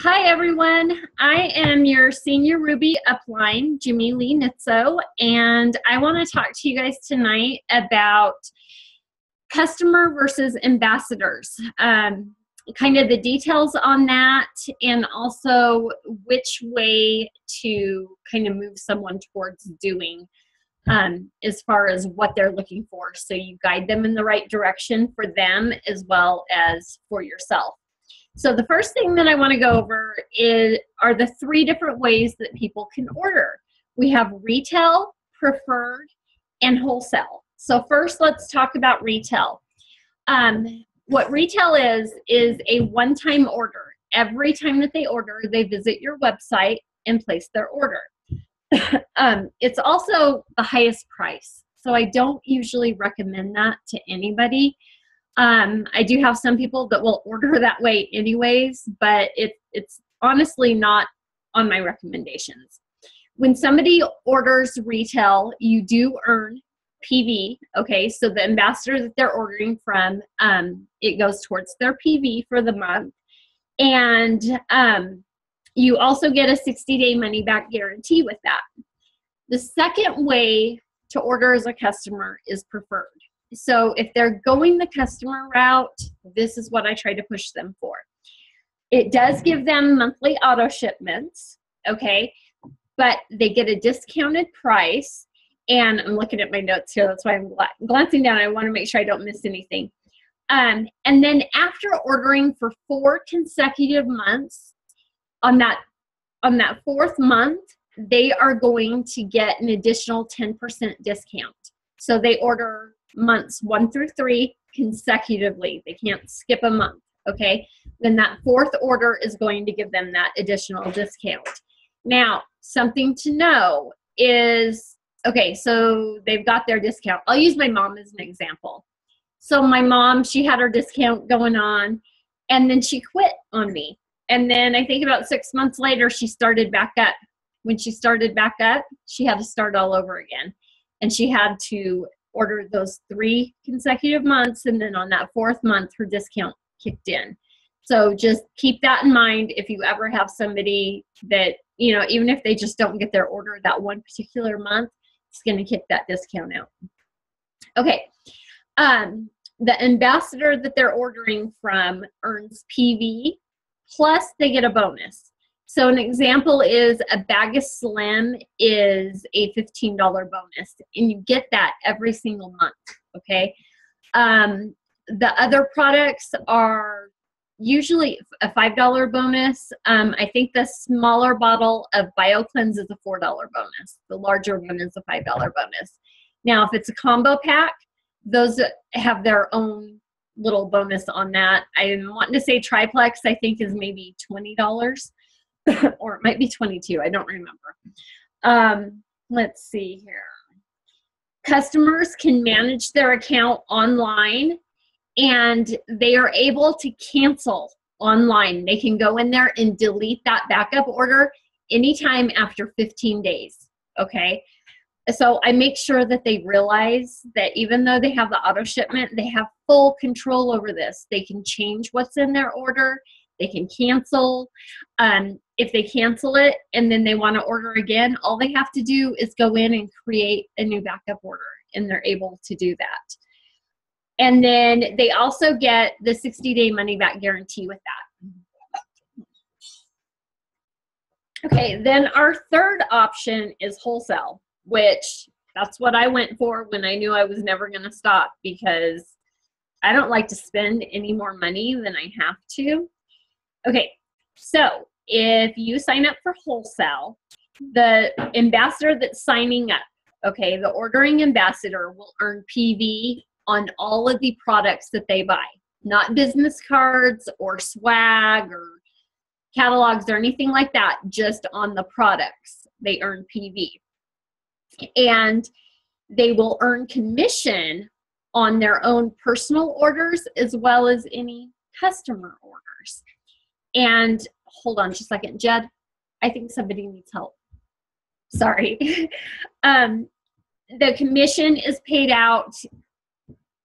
Hi everyone, I am your Senior Ruby Upline, Jimmy Lee Nitzo, and I want to talk to you guys tonight about customer versus ambassadors, kind of the details on that, and also which way to kind of move someone towards doing as far as what they're looking for. So you guide them in the right direction for them as well as for yourself. So the first thing that I want to go over are the three different ways that people can order. We have retail, preferred, and wholesale. So first, let's talk about retail. What retail is a one-time order. Every time that they order, they visit your website and place their order. It's also the highest price. So I don't usually recommend that to anybody. I do have some people that will order that way anyways, but it's honestly not on my recommendations. When somebody orders retail, you do earn PV, okay? So the ambassador that they're ordering from, it goes towards their PV for the month. And you also get a 60-day money-back guarantee with that. The second way to order as a customer is preferred. So if they're going the customer route, this is what I try to push them for. It does give them monthly auto shipments, okay? But they get a discounted price. And I'm looking at my notes here. That's why I'm glancing down. I want to make sure I don't miss anything. And then after ordering for 4 consecutive months, on that fourth month, they are going to get an additional 10% discount. So they order months 1 through 3 consecutively. They can't skip a month, okay? Then that fourth order is going to give them that additional discount. Now, something to know is, okay, so they've got their discount. I'll use my mom as an example. So my mom, she had her discount going on, and then she quit on me. And then I think about 6 months later, she started back up. When she started back up, she had to start all over again. And she had to order those 3 consecutive months, and then on that 4th month, her discount kicked in. So just keep that in mind if you ever have somebody that, you know, even if they just don't get their order that one particular month, it's going to kick that discount out. Okay. The ambassador that they're ordering from earns PV, plus they get a bonus. So an example is a bag of Slim is a $15 bonus, and you get that every single month, okay? The other products are usually a $5 bonus. I think the smaller bottle of BioCleanse is a $4 bonus. The larger one is a $5 bonus. Now, if it's a combo pack, those have their own little bonus on that. I'm wanting to say triplex, I think, is maybe $20. Or it might be 22. I don't remember. Let's see here. Customers can manage their account online, and they are able to cancel online. They can go in there and delete that backup order anytime after 15 days, okay? So I make sure that they realize that even though they have the auto shipment, they have full control over this. They can change what's in their order. They can cancel. If they cancel it and then they want to order again, all they have to do is go in and create a new backup order, and they're able to do that. And then they also get the 60-day money-back guarantee with that. Okay, then our third option is wholesale, which that's what I went for when I knew I was never going to stop, because I don't like to spend any more money than I have to. Okay, so if you sign up for wholesale, the ambassador that's signing up, okay, the ordering ambassador will earn PV on all of the products that they buy, not business cards or swag or catalogs or anything like that, just on the products they earn PV. And they will earn commission on their own personal orders as well as any customer orders. And hold on just a second, Jed, I think somebody needs help. Sorry. The commission is paid out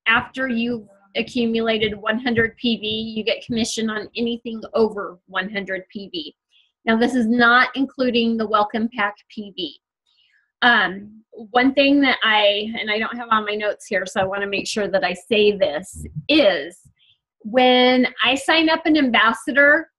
after you've accumulated 100 PV, you get commission on anything over 100 PV. Now, this is not including the welcome pack PV. One thing that and I don't have on my notes here, so I want to make sure that I say this, is when I sign up an ambassador,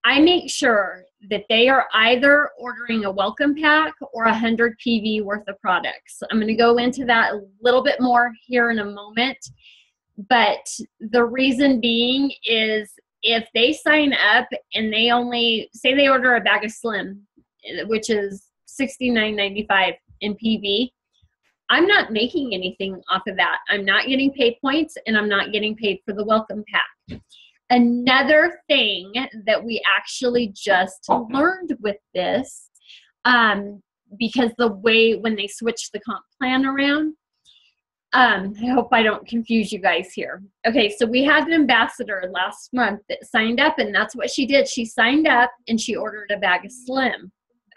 I make sure that they are either ordering a welcome pack or 100 PV worth of products. I'm going to go into that a little bit more here in a moment. But the reason being is if they sign up and they only, say they order a bag of Slim, which is $69.95 in PV, I'm not making anything off of that. I'm not getting paid points, and I'm not getting paid for the welcome pack. Another thing that we actually just learned with this, because the way when they switch the comp plan around, I hope I don't confuse you guys here. Okay, so we had an ambassador last month that signed up, and that's what she did. She signed up and she ordered a bag of Slim,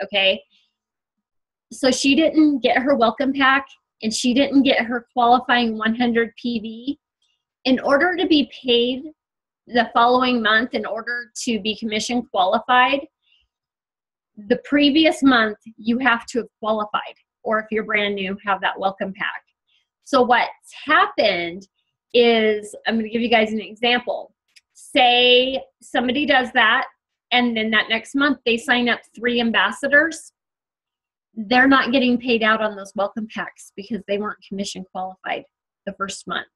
okay? So she didn't get her welcome pack, and she didn't get her qualifying 100 PV. In order to be paid the following month, in order to be commission qualified, the previous month you have to have qualified, or if you're brand new, have that welcome pack. So what's happened is, I'm going to give you guys an example. Say somebody does that, and then that next month they sign up 3 ambassadors. They're not getting paid out on those welcome packs because they weren't commission qualified the first month.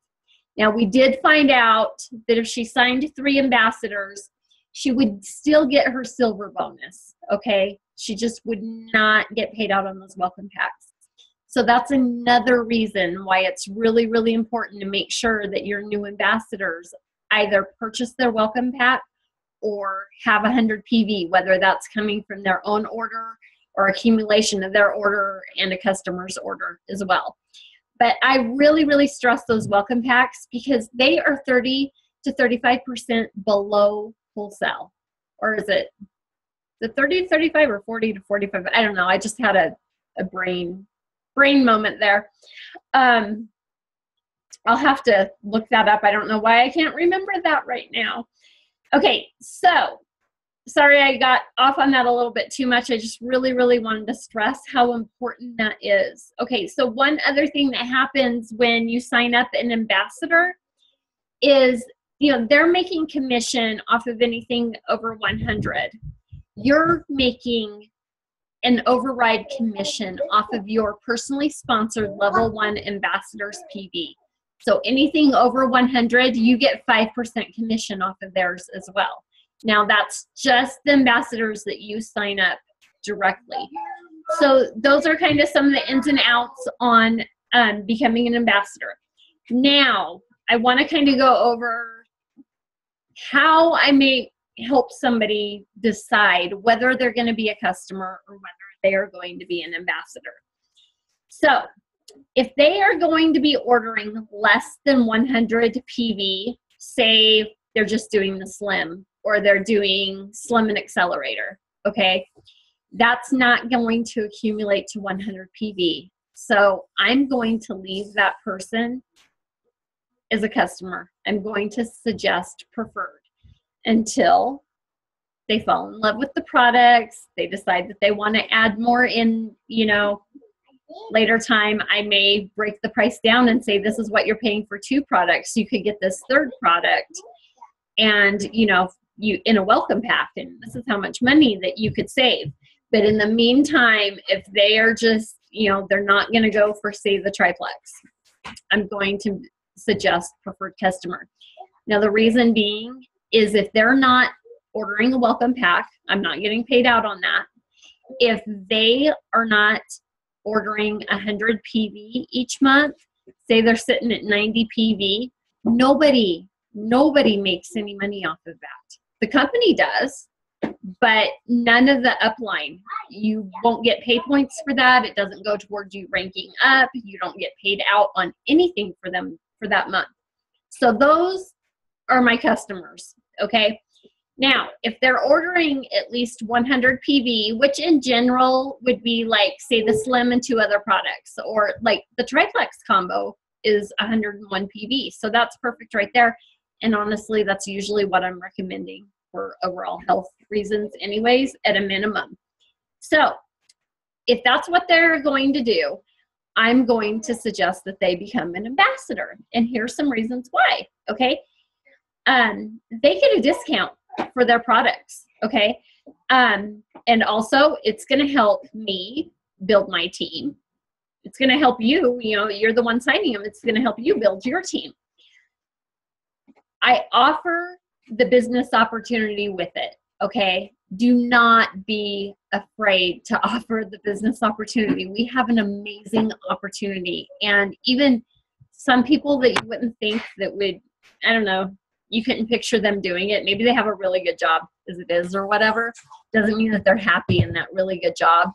Now, we did find out that if she signed 3 ambassadors, she would still get her silver bonus, okay? She just would not get paid out on those welcome packs. So that's another reason why it's really, really important to make sure that your new ambassadors either purchase their welcome pack or have 100 PV, whether that's coming from their own order or accumulation of their order and a customer's order as well. But I really, really stress those welcome packs because they are 30 to 35% below wholesale. Or is it the 30 to 35 or 40 to 45? I don't know. I just had a brain moment there. I'll have to look that up. I don't know why I can't remember that right now. Okay, so sorry I got off on that a little bit too much. I just really, really wanted to stress how important that is. Okay, so one other thing that happens when you sign up an ambassador is, they're making commission off of anything over 100. You're making an override commission off of your personally sponsored level 1 ambassadors PV. So anything over 100, you get 5% commission off of theirs as well. Now, that's just the ambassadors that you sign up directly. So those are kind of some of the ins and outs on becoming an ambassador. Now, I want to kind of go over how I may help somebody decide whether they're going to be a customer or whether they are going to be an ambassador. So if they are going to be ordering less than 100 PV, say they're just doing the Slim, or they're doing Slim and Accelerator, okay? That's not going to accumulate to 100 PV. So I'm going to leave that person as a customer. I'm going to suggest preferred until they fall in love with the products, they decide that they want to add more in, later time. I may break the price down and say, this is what you're paying for 2 products. You could get this 3rd product and, you in a welcome pack, and this is how much money that you could save. But in the meantime, if they are just, they're not going to go for, say, the triplex, I'm going to suggest preferred customer. Now, the reason being is if they're not ordering a welcome pack, I'm not getting paid out on that. If they are not ordering 100 PV each month, say they're sitting at 90 PV, nobody makes any money off of that. The company does, but none of the upline. You won't get pay points for that. It doesn't go towards you ranking up. You don't get paid out on anything for them for that month. So those are my customers, okay? Now, if they're ordering at least 100 PV, which in general would be like, say, the Slim and 2 other products, or like the triplex combo is 101 PV. So that's perfect right there. And honestly, that's usually what I'm recommending for overall health reasons anyways, at a minimum. So if that's what they're going to do, I'm going to suggest that they become an ambassador. And here's some reasons why, okay? They get a discount for their products, okay? And also, it's going to help me build my team. It's going to help you, you know, you're the one signing them. It's going to help you build your team. I offer the business opportunity with it, okay? Do not be afraid to offer the business opportunity. We have an amazing opportunity. And even some people that you wouldn't think that would, I don't know, you couldn't picture them doing it. Maybe they have a really good job as it is or whatever. Doesn't mean that they're happy in that really good job.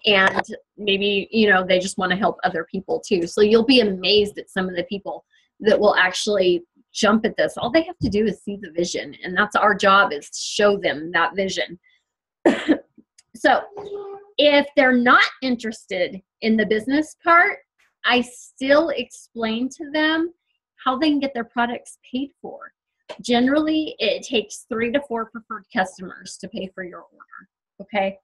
And maybe, you know, they just want to help other people too. So you'll be amazed at some of the people that will actually jump at this. All they have to do is see the vision. And that's our job, is to show them that vision. So if they're not interested in the business part, I still explain to them how they can get their products paid for. Generally, it takes 3 to 4 preferred customers to pay for your order, okay?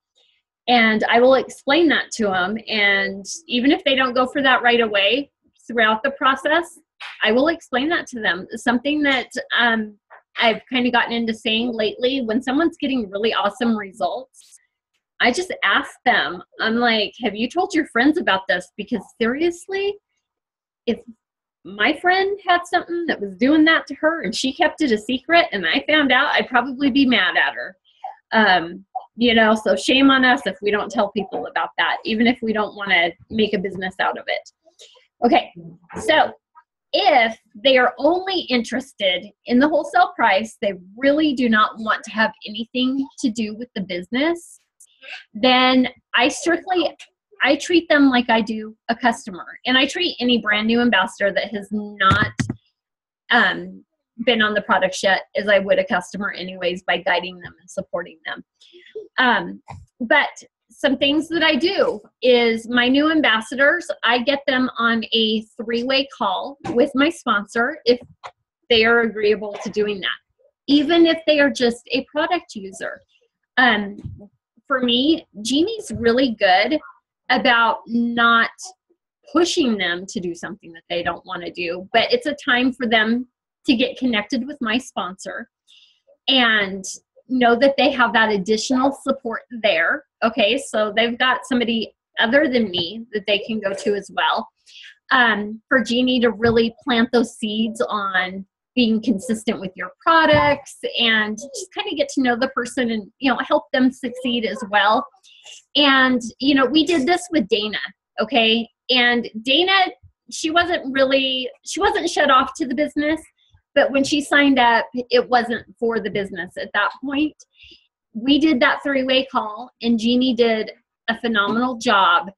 And I will explain that to them. And even if they don't go for that right away, throughout the process, I will explain that to them. Something that I've kind of gotten into saying lately, when someone's getting really awesome results, I just ask them, I'm like, have you told your friends about this? Because seriously, if my friend had something that was doing that to her and she kept it a secret and I found out, I'd probably be mad at her. You know, so shame on us if we don't tell people about that, even if we don't want to make a business out of it. Okay, so if they are only interested in the wholesale price, they really do not want to have anything to do with the business, then I treat them like I do a customer. And I treat any brand new ambassador that has not been on the product yet as I would a customer anyways, by guiding them and supporting them. But some things that I do is my new ambassadors, I get them on a 3-way call with my sponsor if they are agreeable to doing that, even if they are just a product user. For me, Jeannie's really good about not pushing them to do something that they don't want to do, but it's a time for them to get connected with my sponsor and know that they have that additional support there. Okay, so they've got somebody other than me that they can go to as well. For Jeannie to really plant those seeds on being consistent with your products and just kind of get to know the person and, you know, help them succeed as well. And, you know, we did this with Dana, okay? And Dana, she wasn't shut off to the business, but when she signed up, it wasn't for the business at that point. We did that 3-way call, and Jeannie did a phenomenal job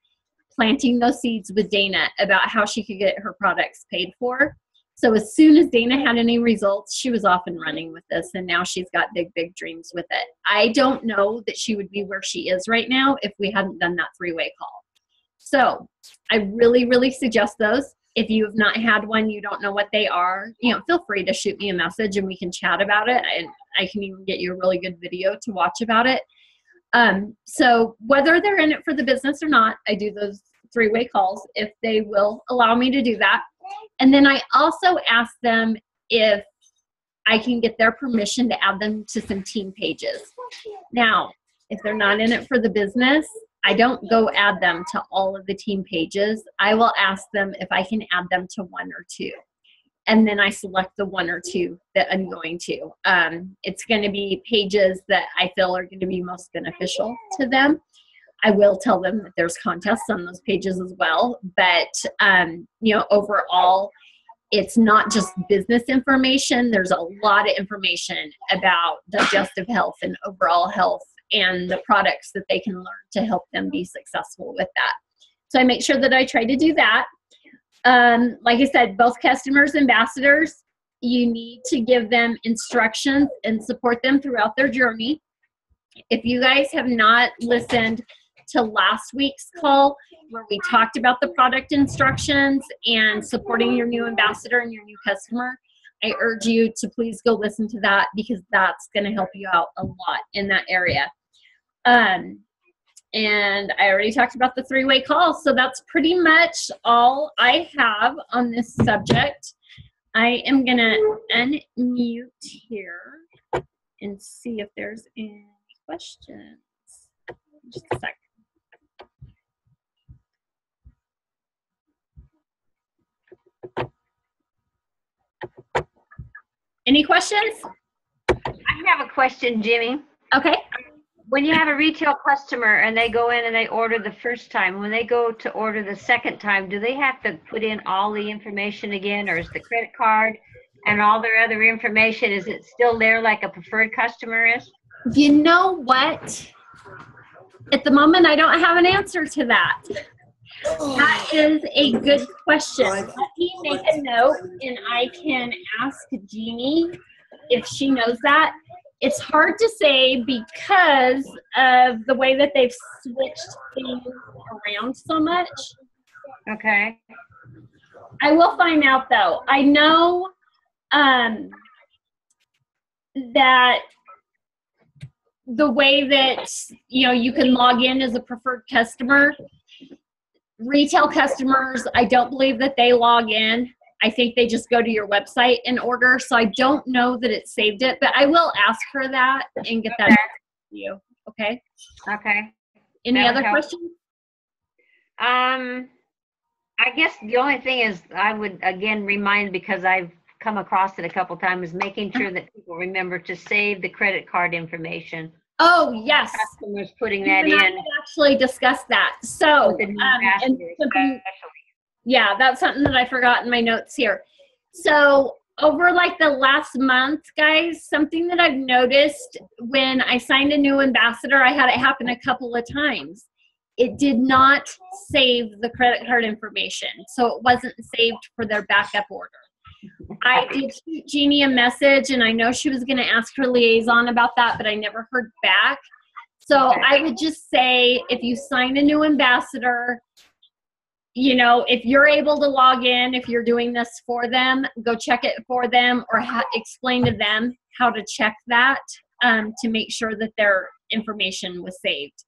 planting those seeds with Dana about how she could get her products paid for. So as soon as Dana had any results, she was off and running with this, and now she's got big, big dreams with it. I don't know that she would be where she is right now if we hadn't done that 3-way call. So I really, really suggest those. If you have not had one, you don't know what they are, you know, feel free to shoot me a message and we can chat about it. And I can even get you a really good video to watch about it. So whether they're in it for the business or not, I do those 3-way calls if they will allow me to do that. And then I also ask them if I can get their permission to add them to some team pages. Now, if they're not in it for the business, I don't go add them to all of the team pages. I will ask them if I can add them to 1 or 2. And then I select the 1 or 2 that I'm going to. It's going to be pages that I feel are going to be most beneficial to them. I will tell them that there's contests on those pages as well. But, you know, overall, it's not just business information. There's a lot of information about digestive health and overall health and the products that they can learn to help them be successful with that. So I make sure that I try to do that. Like I said, both customers, ambassadors, you need to give them instructions and support them throughout their journey. If you guys have not listened to last week's call where we talked about the product instructions and supporting your new ambassador and your new customer, I urge you to please go listen to that because that's going to help you out a lot in that area. And I already talked about the 3-way call, so that's pretty much all I have on this subject. I am going to unmute here and see if there's any questions. Just a sec. Any questions? I have a question, Jimmy. Okay. When you have a retail customer and they go in and they order the first time, when they go to order the second time, do they have to put in all the information again, or is the credit card and all their other information, is it still there like a preferred customer is? You know what? At the moment, I don't have an answer to that. That is a good question. Let me make a note and I can ask Jeannie if she knows that. It's hard to say because of the way that they've switched things around so much. Okay. I will find out though. I know that the way that you can log in as a preferred customer, retail customers, I don't believe that they log in. I think they just go to your website and order. So I don't know that it saved it, but I will ask her that and get that to you. Okay. Okay. Any other questions? I guess the only thing is I would again remind, because I've come across it a couple times, is making sure that people remember to save the credit card information. Oh, yes. Customers putting that in. I actually discussed that. So, yeah, that's something that I forgot in my notes here. So over like the last month, guys, something that I've noticed when I signed a new ambassador, I had it happen a couple of times. It did not save the credit card information. So it wasn't saved for their backup order. I did shoot Jeannie a message, and I know she was going to ask her liaison about that, but I never heard back. So I would just say, if you sign a new ambassador, if you're able to log in, if you're doing this for them, go check it for them, or explain to them how to check that to make sure that their information was saved.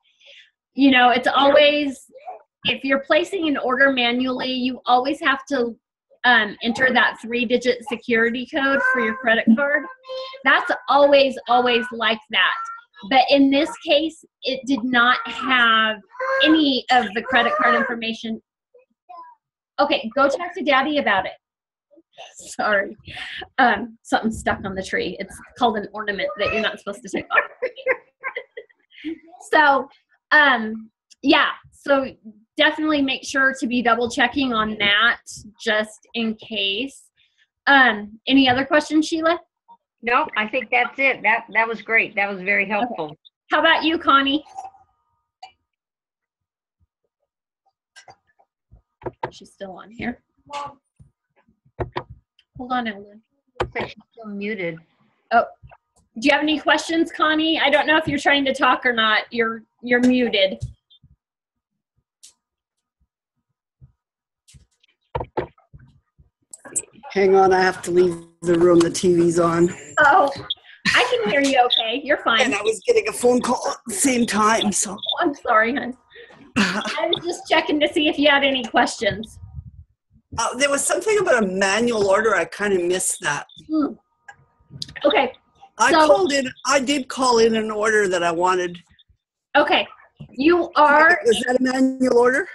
It's always, if you're placing an order manually, you always have to enter that 3-digit security code for your credit card. That's always like that. But in this case, it did not have any of the credit card information. Okay, go talk to Daddy about it. Sorry. Something stuck on the tree. It's called an ornament that you're not supposed to take off. So, yeah. So definitely make sure to be double checking on that just in case. Any other questions, Sheila? No, I think that's it. That was great. That was very helpful. Okay. How about you, Connie? She's still on here. Hold on, Evelyn. Looks like she's still muted. Oh, do you have any questions, Connie? I don't know if you're trying to talk or not. You're muted. Hang on, I have to leave the room. The TV's on. Oh, I can hear you okay. You're fine. And I was getting a phone call at the same time, so. Oh, I'm sorry, hon. I was just checking to see if you had any questions. There was something about a manual order. I kind of missed that. Okay. I did call in an order that I wanted. Okay. You are. Was that a manual order?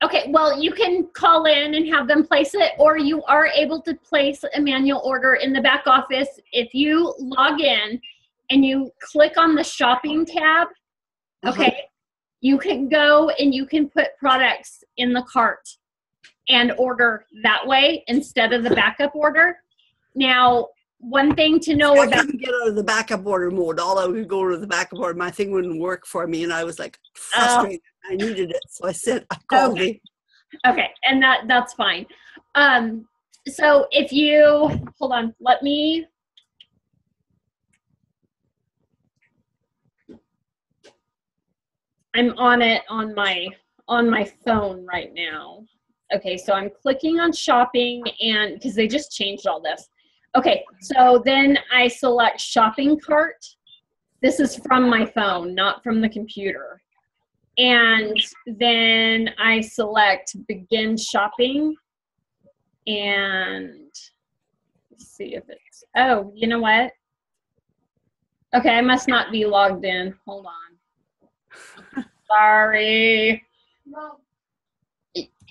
Okay, well, you can call in and have them place it, or you are able to place a manual order in the back office. If you log in and you click on the shopping tab, okay, you can go and you can put products in the cart and order that way instead of the backup order. Now, one thing to know about— I couldn't get out of the backup order mode. All I would go to the backup order. My thing wouldn't work for me, and I was like frustrated. I needed it, so I said, I called you. Okay, and that's fine. So if you, hold on, let me, I'm on it on my phone right now. Okay, so I'm clicking on shopping, and because they just changed all this. Okay, so then I select shopping cart. This is from my phone, not from the computer. And then I select begin shopping, and let's see if it's, oh, you know what? Okay, I must not be logged in. Hold on. Sorry.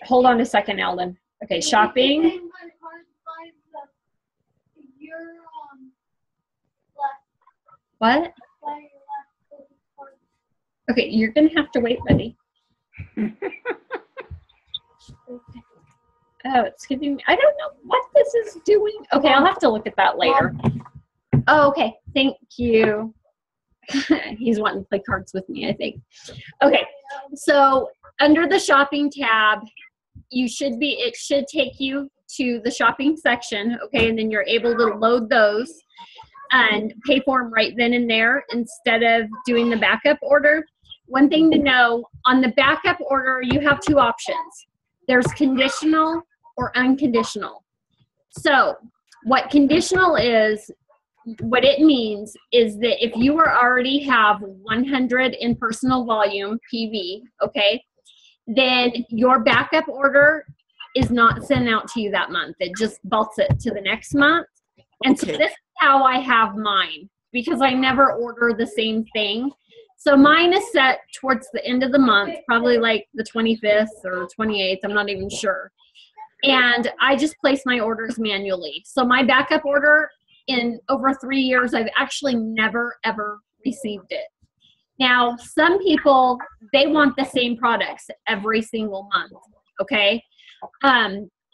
Hold on a second, Alden. Okay, shopping. What? Okay, you're gonna have to wait, buddy. Oh, it's giving me, I don't know what this is doing. Okay, I'll have to look at that later. Oh, okay, thank you. He's wanting to play cards with me, I think. Okay, so under the shopping tab, it should take you to the shopping section, okay, and then you're able to load those and pay for them right then and there instead of doing the backup order. One thing to know, on the backup order, you have two options. There's conditional or unconditional. So what conditional is, what it means is that if you already have 100 in personal volume, PV, okay, then your backup order is not sent out to you that month. It just bolts it to the next month. And so this is how I have mine, because I never order the same thing. So mine is set towards the end of the month, probably like the 25th or 28th, I'm not even sure. And I just place my orders manually. So my backup order, in over 3 years, I've actually never, ever received it. Now, some people, they want the same products every single month, okay?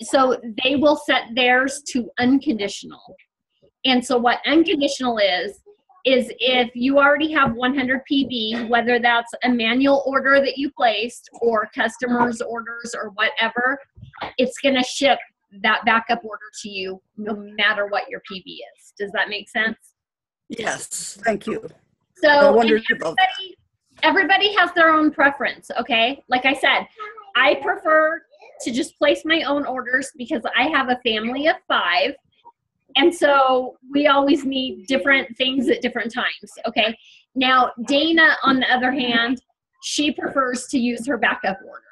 So they will set theirs to unconditional. And so what unconditional is if you already have 100 PV, whether that's a manual order that you placed or customers' orders or whatever, it's going to ship that backup order to you no matter what your PV is. Does that make sense? Yes, thank you. So everybody has their own preference, okay? Like I said, I prefer to just place my own orders because I have a family of 5. And so we always need different things at different times, okay? Now, Dana, on the other hand, she prefers to use her backup order.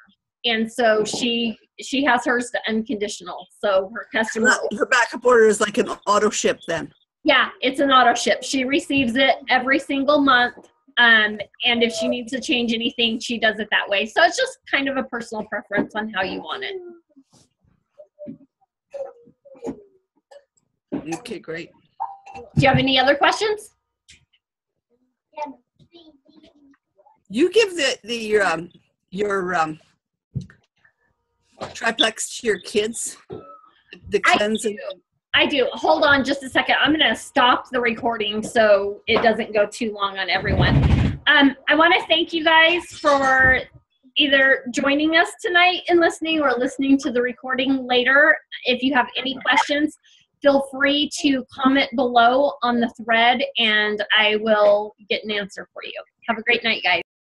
And so she has hers to unconditional. So her customer... Her backup order is like an auto ship then? Yeah, it's an auto ship. She receives it every single month. And if she needs to change anything, she does it that way. So it's just kind of a personal preference on how you want it. Okay, great. Do you have any other questions? You give your triplex to your kids, the cleansing. I do. Hold on just a second. I'm going to stop the recording so it doesn't go too long on everyone. I want to thank you guys for either joining us tonight and listening or listening to the recording later. If you have any questions, feel free to comment below on the thread and I will get an answer for you. Have a great night, guys.